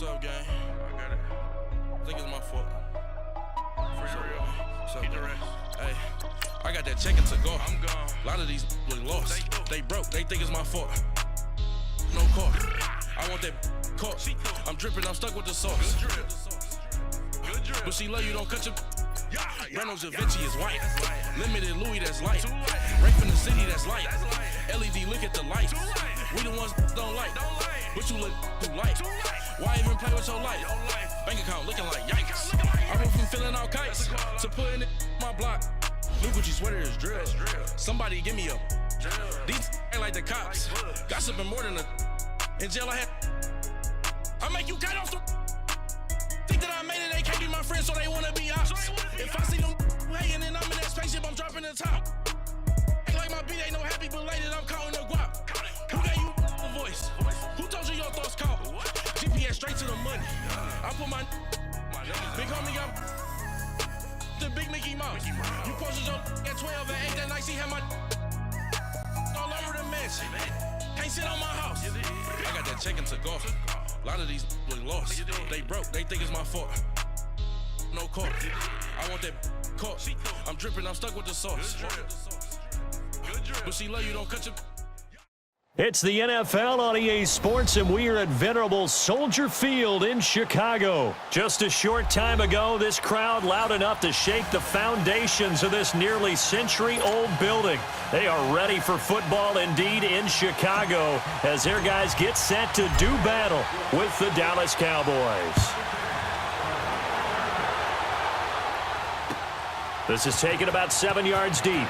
What's up, gang? I got it. I think it's my fault. For real. What's up, man? Hey, I got that chicken to go. I'm gone. A lot of these look lost. They broke. They think it's my fault. No car. I want that caught. I'm dripping. I'm stuck with the sauce. Good drip. But she love you. Don't cut your. Reynolds Da Vinci is white. Limited Louis, that's light. Right from the city, that's light. LED, look at the lights. We the ones don't like. But you look too light. Why even play with your life? Bank account looking like yikes. I went from filling out kites to putting it in my block. New Gucci sweater is drill. Somebody give me a. These ain't like the cops. Gossiping more than a. In jail I had. I make you cut off the. Think that I made it, they can't be my friends, so they wanna be ops. If I see them hating and I'm in that spaceship, I'm dropping the top. Ain't like my beat ain't no happy belated, I'm calling the guap. Who gave you a voice? Who told you your thoughts count? GPS straight to the money. I put my big homie got the big Mickey Mouse. You posted your at 12 and 8 that night, she had my all over the mansion. Can't sit on my house. I got that chicken to go. A lot of these look lost. They broke. They think it's my fault. No car. I want that caught. I'm dripping. I'm stuck with the sauce. But she love you. Don't cut your. It's the NFL on EA Sports, and we are at venerable Soldier Field in Chicago. Just a short time ago, this crowd loud enough to shake the foundations of this nearly century-old building. They are ready for football indeed in Chicago as their guys get set to do battle with the Dallas Cowboys. This is taken about 7 yards deep.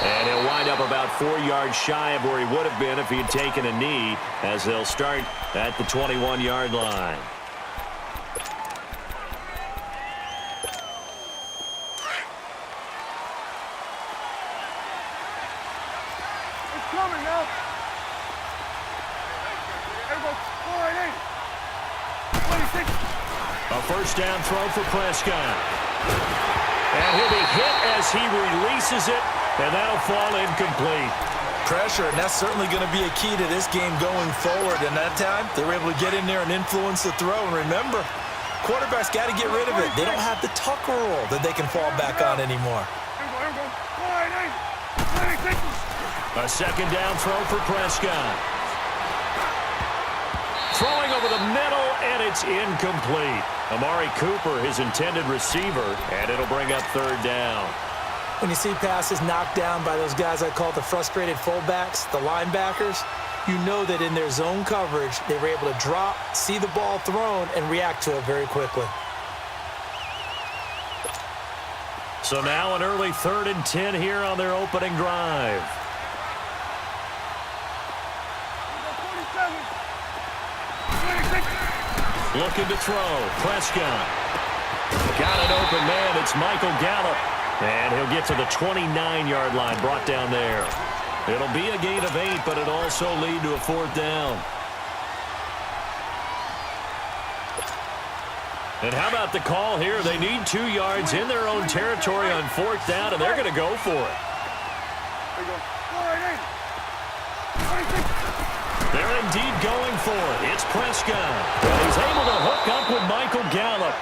And he'll wind up about 4 yards shy of where he would have been if he had taken a knee, as they'll start at the 21-yard line. It's coming now. Everybody, 26. A first down throw for Prescott. And he'll be hit as he releases it. And that'll fall incomplete. Pressure, and that's certainly going to be a key to this game going forward. And that time, they were able to get in there and influence the throw. And remember, quarterbacks got to get rid of it. They don't have the Tucker rule that they can fall back on anymore. A second down throw for Prescott. Throwing over the middle, and it's incomplete. Amari Cooper, his intended receiver, and it'll bring up third down. When you see passes knocked down by those guys I call the frustrated fullbacks, the linebackers, you know that in their zone coverage, they were able to drop, see the ball thrown, and react to it very quickly. So now an early 3rd and 10 here on their opening drive. Looking to throw. Prescott. Got an open man. It's Michael Gallup. And he'll get to the 29-yard line, brought down there. It'll be a gain of 8, but it'll also lead to a 4th down. And how about the call here? They need 2 yards in their own territory on 4th down, and they're going to go for it. They're indeed going for it. It's Prescott. And he's able to hook up with Michael Gallup.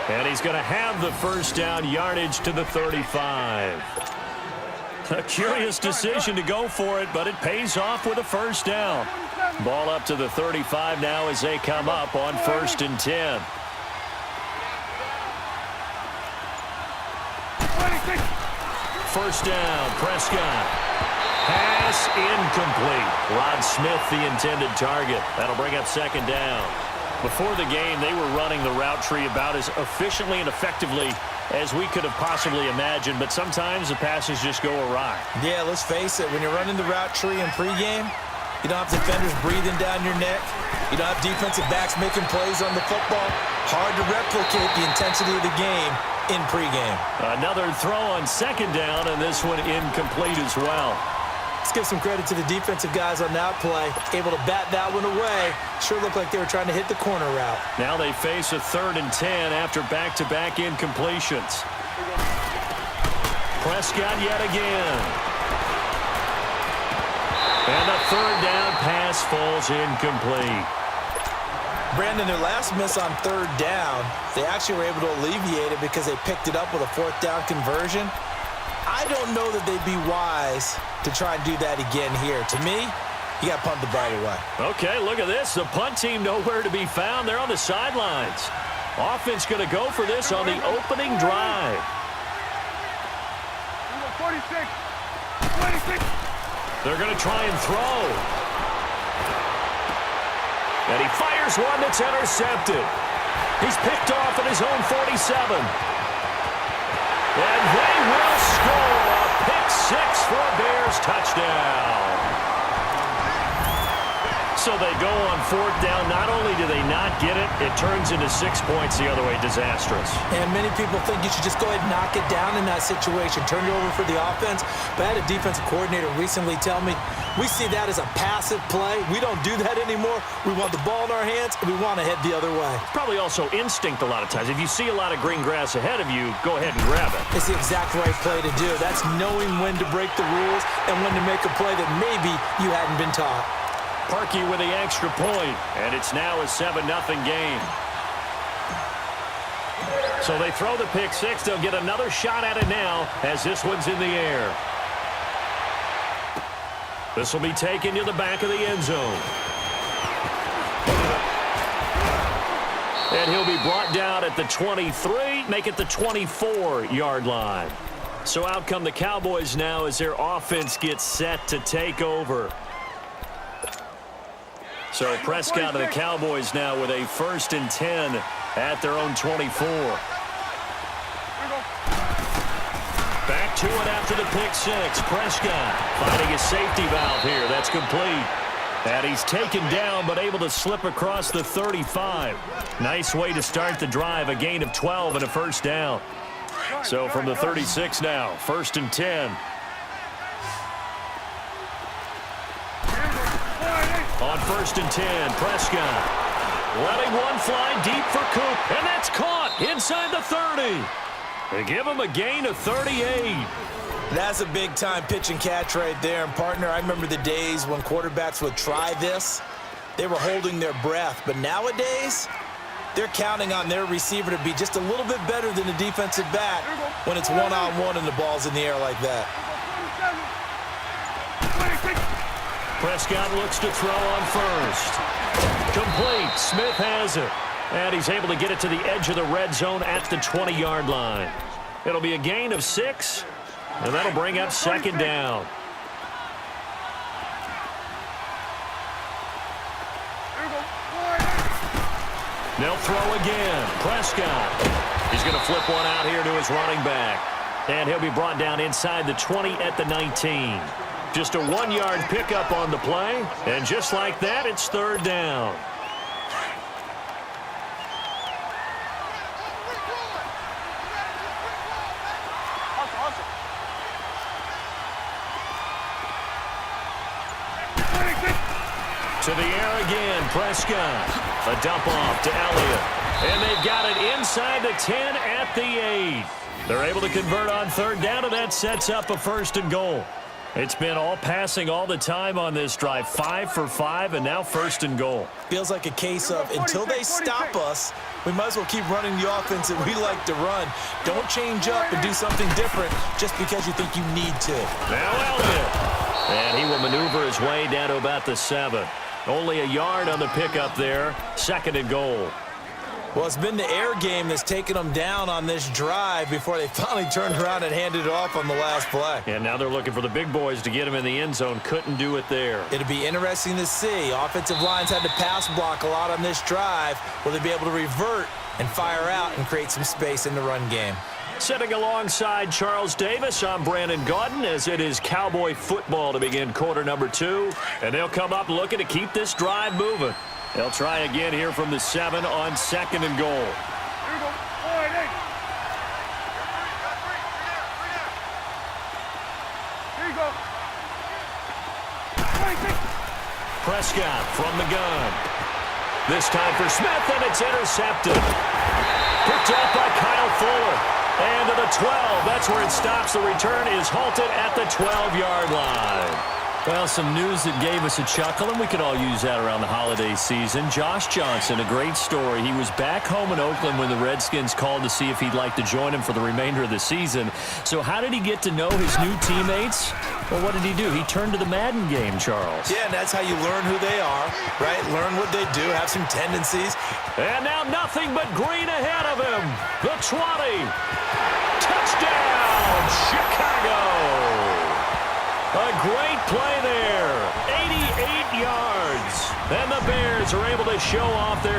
And he's going to have the first down yardage to the 35. A curious decision to go for it, but it pays off with a first down. Ball up to the 35 now as they come up on 1st and 10. First down, Prescott. Pass incomplete. Rod Smith, the intended target. That'll bring up 2nd down. Before the game, they were running the route tree about as efficiently and effectively as we could have possibly imagined, but sometimes the passes just go awry. Yeah, let's face it, when you're running the route tree in pregame, you don't have defenders breathing down your neck. You don't have defensive backs making plays on the football. Hard to replicate the intensity of the game in pregame. Another throw on 2nd down, and this one incomplete as well. Let's give some credit to the defensive guys on that play. Able to bat that one away. Sure looked like they were trying to hit the corner route. Now they face a 3rd and 10 after back-to-back incompletions. Prescott yet again. And the third down pass falls incomplete. Brandon, their last miss on third down, they actually were able to alleviate it because they picked it up with a fourth down conversion. I don't know that they'd be wise to try and do that again here. To me, you got to punt the ball away. Okay, look at this. The punt team nowhere to be found. They're on the sidelines. Offense going to go for this on the opening drive. 46. 26. They're going to try and throw. And he fires one that's intercepted. He's picked off at his own 47. And they will score a pick six for a Bears touchdown. So they go on fourth down. Not only do they not get it, it turns into 6 points the other way. Disastrous. And many people think you should just go ahead and knock it down in that situation. Turn it over for the offense. But I had a defensive coordinator recently tell me, we see that as a passive play. We don't do that anymore. We want the ball in our hands, and we want to head the other way. Probably also instinct a lot of times. If you see a lot of green grass ahead of you, go ahead and grab it. It's the exact right play to do. That's knowing when to break the rules and when to make a play that maybe you hadn't been taught. Parkey with the extra point, and it's now a 7-0 game. So they throw the pick six. They'll get another shot at it now as this one's in the air. This will be taken to the back of the end zone. And he'll be brought down at the 23, make it the 24-yard line. So out come the Cowboys now as their offense gets set to take over. So Prescott of the Cowboys now with a 1st and 10 at their own 24. Back to it after the pick six. Prescott finding a safety valve here. That's complete. And he's taken down but able to slip across the 35. Nice way to start the drive. A gain of 12 and a first down. So from the 36 now, 1st and 10. On 1st and 10, Prescott letting one fly deep for Coop, and that's caught inside the 30. They give him a gain of 38. That's a big-time pitch and catch right there. And, partner, I remember the days when quarterbacks would try this. They were holding their breath. But nowadays, they're counting on their receiver to be just a little bit better than the defensive back when it's one-on-one and the ball's in the air like that. Prescott looks to throw on first. Complete. Smith has it. And he's able to get it to the edge of the red zone at the 20-yard line. It'll be a gain of 6, and that'll bring up 2nd down. They'll throw again. Prescott. He's going to flip one out here to his running back. And he'll be brought down inside the 20 at the 19. Just a 1-yard pickup on the play, and just like that, it's 3rd down. To the air again, Prescott. A dump off to Elliott. And they've got it inside the 10 at the 8. They're able to convert on 3rd down, and that sets up a 1st and goal. It's been all passing all the time on this drive. 5 for 5, and now 1st and goal. Feels like a case of until they stop us, we might as well keep running the offense that we like to run. Don't change up and do something different just because you think you need to. Now Elliott. And he will maneuver his way down to about the 7. Only a yard on the pickup there. 2nd and goal. Well, it's been the air game that's taken them down on this drive before they finally turned around and handed it off on the last play. And now they're looking for the big boys to get him in the end zone. Couldn't do it there. It'll be interesting to see. Offensive lines had to pass block a lot on this drive. Will they be able to revert and fire out and create some space in the run game? Sitting alongside Charles Davis, I'm Brandon Gaudin as it is Cowboy football to begin quarter number 2. And they'll come up looking to keep this drive moving. They'll try again here from the 7 on 2nd and goal. Here we go. 4 and 8. Here you go. 26. Prescott from the gun. This time for Smith, and it's intercepted. Picked up by Kyle Fuller. And to the 12. That's where it stops. The return is halted at the 12-yard line. Well, some news that gave us a chuckle, and we could all use that around the holiday season. Josh Johnson, a great story. He was back home in Oakland when the Redskins called to see if he'd like to join him for the remainder of the season. So how did he get to know his new teammates? Well, what did he do? He turned to the Madden game, Charles. Yeah, and that's how you learn who they are, right? Learn what they do, have some tendencies. And now nothing but green ahead of him. The 20. Touchdown, Chicago. A great play there. 88 yards. And the Bears are able to show off their